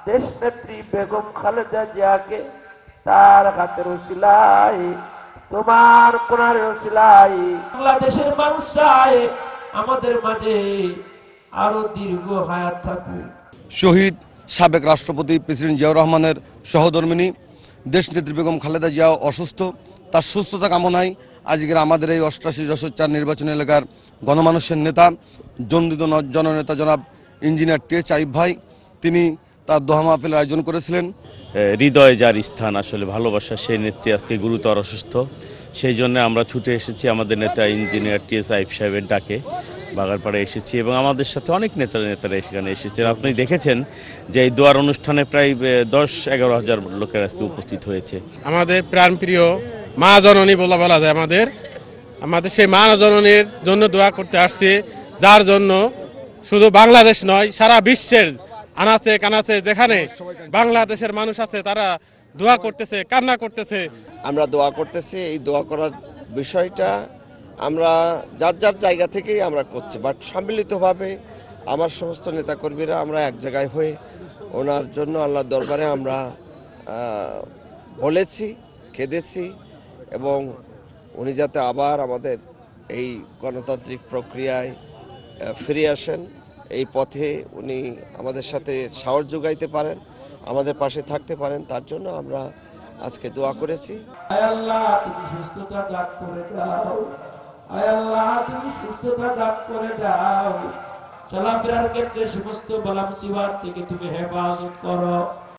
দেশ নেত্রী বেগম খালেদা জিয়াকে তার হাতের উসিলায়, তোমার কোনার উসিলায় বাংলাদেশের মানুষ চায় আমাদের মাঝে আরো দীর্ঘ হায়াত থাকুক। শহীদ সাবেক রাষ্ট্রপতি প্রেসিডেন্ট জিয়াউর রহমানের সহধর্মিণী দেশনেত্রী বেগম খালেদা জিয়া অসুস্থ, তার সুস্থতা কামনায় আজকের আমাদের এই 88-4 নির্বাচনী এলাকার গণমানুষের নেতা জননেতা জনাব ইঞ্জিনিয়ার টি এইচ আইয়ুব ভাই, তিনি তার দোয়া মাহফিলের আয়োজন করেছিলেন। হৃদয়ে যার স্থান, আসলে ভালোবাসা, সেই নেত্রী আজকে গুরুতর অসুস্থ। সেই জন্য আমরা ছুটে এসেছি আমাদের নেতা ইঞ্জিনিয়ার টি এইচ আইয়ুব সাহেবের ডাকে বাগারপাড়ে এসেছি, এবং আমাদের সাথে অনেক নেতারা সেখানে এসেছেন। আপনি দেখেছেন যে এই দোয়ার অনুষ্ঠানে প্রায় 10-11 হাজার লোকের আজকে উপস্থিত হয়েছে। আমাদের প্রাণপ্রিয় মা জননী বলা যায়, আমাদের সেই মা জননীর জন্য দোয়া করতে আসছি, যার জন্য শুধু বাংলাদেশ নয় সারা বিশ্বের আনাচে কানাচে যেখানে বাংলাদেশের মানুষ আছে তারা দোয়া করতেছে, কান্না করতেছে। আমরা দোয়া করতেছি। এই দোয়া করার বিষয়টা আমরা যার যার জায়গা থেকেই আমরা করছি, বাট সম্মিলিতভাবে আমার সমস্ত নেতাকর্মীরা আমরা এক জায়গায় হয়ে ওনার জন্য আল্লাহর দরবারে আমরা বলেছি, কেঁদেছি, এবং উনি যাতে আবার আমাদের এই গণতান্ত্রিক প্রক্রিয়ায় ফিরে আসেন, এই পথে উনি আমাদের সাথে সাহস যোগাইতে পারেন, আমাদের পাশে থাকতে পারেন, তার জন্য আমরা আজকে দোয়া করেছি। আয় আল্লাহ তুমি সুস্থতা দান করে দাও, আয় আল্লাহ তুমি সুস্থতা দান করে দাও, চলাফেরার ক্ষেত্রে সমস্ত বালা মুসিবত থেকে তুমি হেফাজত করো।